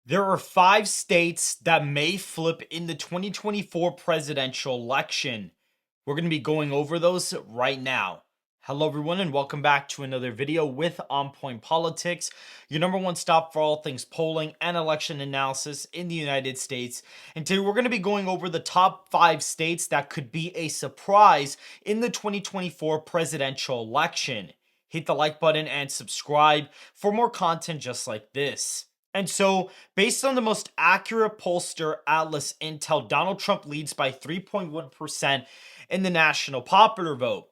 There are 5 states that may flip in the 2024 presidential election. We're going to be going over those right now. Hello, everyone, and welcome back to another video with On Point Politics, your number one stop for all things polling and election analysis in the United States. And today we're going to be going over the top 5 states that could be a surprise in the 2024 presidential election. Hit the like button and subscribe for more content just like this. And so, based on the most accurate pollster Atlas Intel, Donald Trump leads by 3.1% in the national popular vote.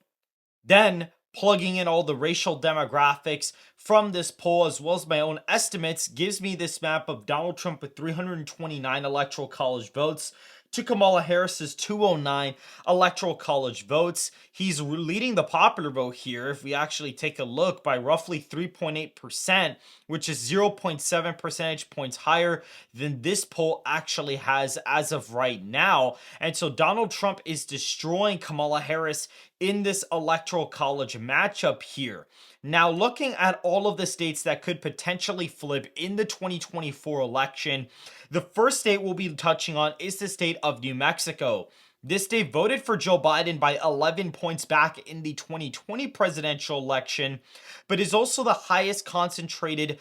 Then, plugging in all the racial demographics from this poll as well as my own estimates gives me this map of Donald Trump with 329 electoral college votes to Kamala Harris's 209 electoral college votes. He's leading the popular vote here, if we actually take a look, by roughly 3.8%, which is 0.7 percentage points higher than this poll actually has as of right now. And so Donald Trump is destroying Kamala Harris in this electoral college matchup here. Now, looking at all of the states that could potentially flip in the 2024 election, the first state we'll be touching on is the state of New Mexico. This state voted for Joe Biden by 11 points back in the 2020 presidential election, but is also the highest concentrated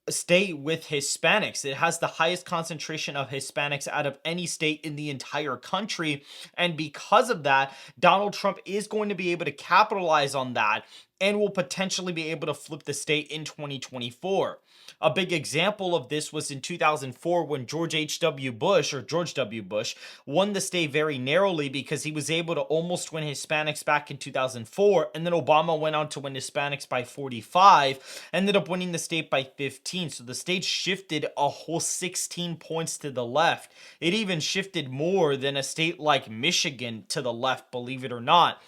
state with Hispanics. It has the highest concentration of Hispanics out of any state in the entire country. And because of that, Donald Trump is going to be able to capitalize on that and will potentially be able to flip the state in 2024. A big example of this was in 2004 when George W. Bush won the state very narrowly because he was able to almost win Hispanics back in 2004, and then Obama went on to win Hispanics by 45, ended up winning the state by 15. So the state shifted a whole 16 points to the left. It even shifted more than a state like Michigan to the left, believe it or not.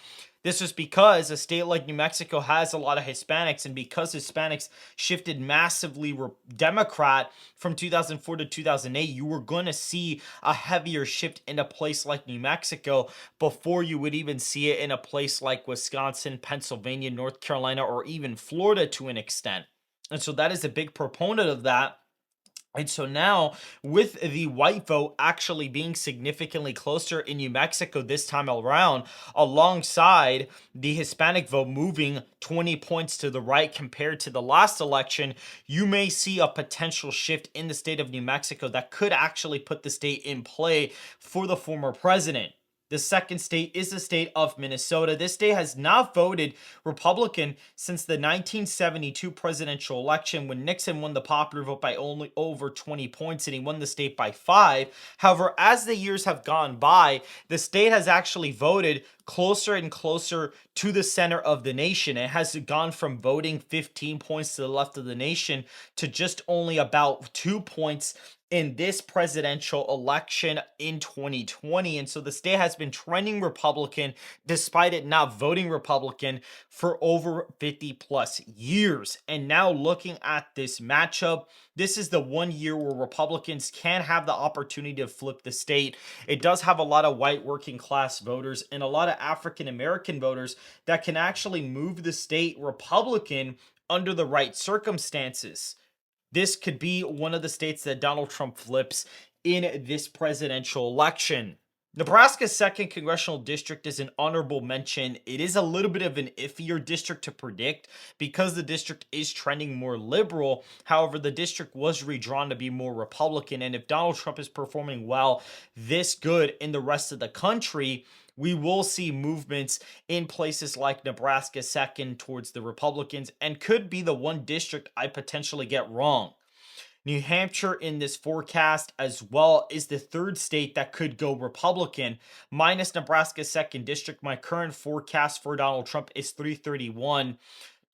This was because a state like New Mexico has a lot of Hispanics, and because Hispanics shifted massively Democrat from 2004 to 2008, you were going to see a heavier shift in a place like New Mexico before you would even see it in a place like Wisconsin, Pennsylvania, North Carolina, or even Florida to an extent. And so that is a big proponent of that. And so now, with the white vote actually being significantly closer in New Mexico this time around, alongside the Hispanic vote moving 20 points to the right compared to the last election, you may see a potential shift in the state of New Mexico that could actually put the state in play for the former president. The second state is the state of Minnesota. This state has not voted Republican since the 1972 presidential election when Nixon won the popular vote by only over 20 points and he won the state by 5. However, as the years have gone by, the state has actually voted closer and closer to the center of the nation. It has gone from voting 15 points to the left of the nation to just only about 2 points in this presidential election in 2020. And so the state has been trending Republican despite it not voting Republican for over 50 plus years. And now looking at this matchup, this is the one year where Republicans can have the opportunity to flip the state. It does have a lot of white working class voters and a lot of African American voters that can actually move the state Republican under the right circumstances. This could be one of the states that Donald Trump flips in this presidential election. Nebraska's second congressional district is an honorable mention. It is a little bit of an iffier district to predict because the district is trending more liberal. However, the district was redrawn to be more Republican. And if Donald Trump is performing well this good in the rest of the country, we will see movements in places like Nebraska second towards the Republicans and could be the one district I potentially get wrong. New Hampshire in this forecast as well is the third state that could go Republican, minus Nebraska's second district. My current forecast for Donald Trump is 331.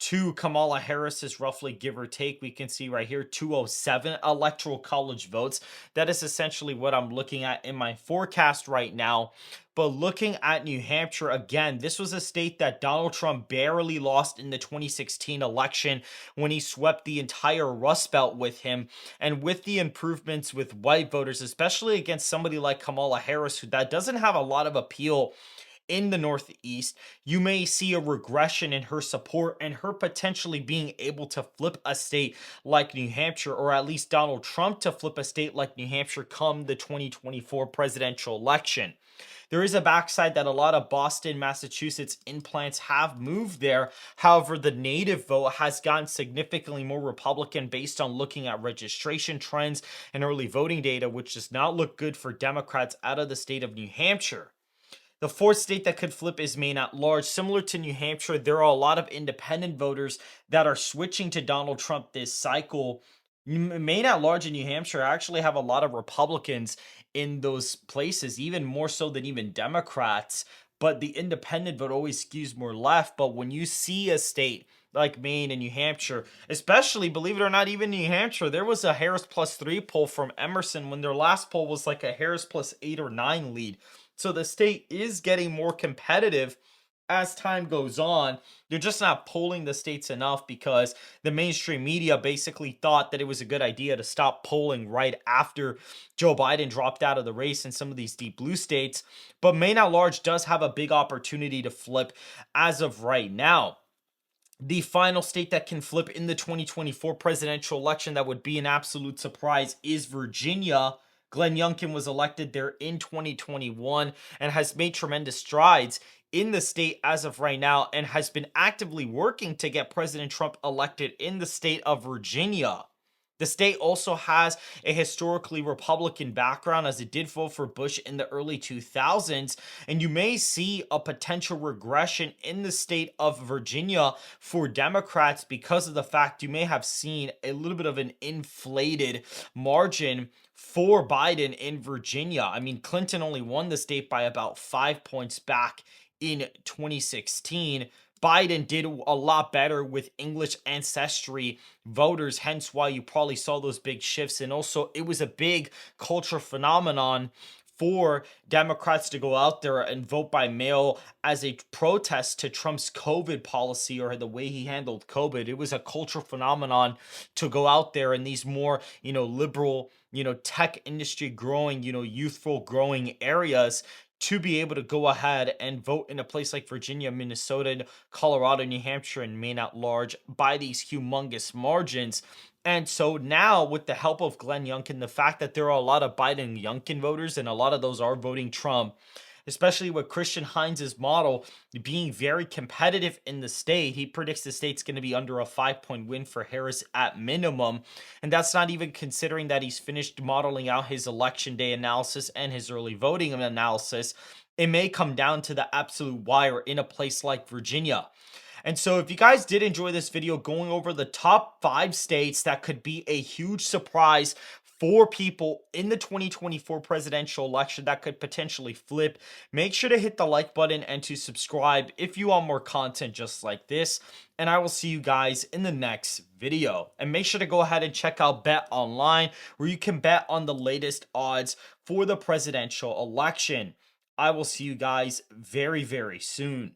To Kamala Harris is roughly, give or take, we can see right here 207 electoral college votes. That is essentially what I'm looking at in my forecast right now. But looking at New Hampshire again, this was a state that Donald Trump barely lost in the 2016 election when he swept the entire Rust Belt with him. And with the improvements with white voters, especially against somebody like Kamala Harris, who that doesn't have a lot of appeal in the Northeast, you may see a regression in her support and her potentially being able to flip a state like New Hampshire, or at least Donald Trump to flip a state like New Hampshire come the 2024 presidential election. There is a backside that a lot of Boston, Massachusetts implants have moved there. However, the native vote has gotten significantly more Republican based on looking at registration trends and early voting data, which does not look good for Democrats out of the state of New Hampshire. The fourth state that could flip is Maine at large. Similar to New Hampshire, there are a lot of independent voters that are switching to Donald Trump this cycle. Maine at large and New Hampshire actually have a lot of Republicans in those places, even more so than even Democrats. But the independent vote always skews more left. But when you see a state like Maine and New Hampshire, especially, believe it or not, even New Hampshire, there was a Harris +3 poll from Emerson when their last poll was like a Harris +8 or 9 lead. So the state is getting more competitive as time goes on. They're just not polling the states enough because the mainstream media basically thought that it was a good idea to stop polling right after Joe Biden dropped out of the race in some of these deep blue states. But Maine at large does have a big opportunity to flip as of right now. The final state that can flip in the 2024 presidential election that would be an absolute surprise is Virginia. Glenn Youngkin was elected there in 2021 and has made tremendous strides in the state as of right now, and has been actively working to get President Trump elected in the state of Virginia. The state also has a historically Republican background, as it did vote for Bush in the early 2000s, and you may see a potential regression in the state of Virginia for Democrats because of the fact you may have seen a little bit of an inflated margin for Biden in Virginia. I mean, Clinton only won the state by about 5 points back in 2016. Biden did a lot better with English ancestry voters, hence why you probably saw those big shifts. And also, it was a big culture phenomenon for Democrats to go out there and vote by mail as a protest to Trump's COVID policy or the way he handled COVID. It was a cultural phenomenon to go out there in these more, liberal, tech industry growing, youthful growing areas, to be able to go ahead and vote in a place like Virginia, Minnesota, Colorado, New Hampshire, and Maine at large by these humongous margins. And so now, with the help of Glenn Youngkin, the fact that there are a lot of Biden Youngkin voters, and a lot of those are voting Trump, especially with Christian Heinz's model being very competitive in the state. He predicts the state's going to be under a 5-point win for Harris at minimum. And that's not even considering that he's finished modeling out his election day analysis and his early voting analysis. It may come down to the absolute wire in a place like Virginia. And so if you guys did enjoy this video going over the top 5 states that could be a huge surprise for people in the 2024 presidential election that could potentially flip, make sure to hit the like button and to subscribe if you want more content just like this. And I will see you guys in the next video. And make sure to go ahead and check out Bet Online, where you can bet on the latest odds for the presidential election. I will see you guys very, very soon.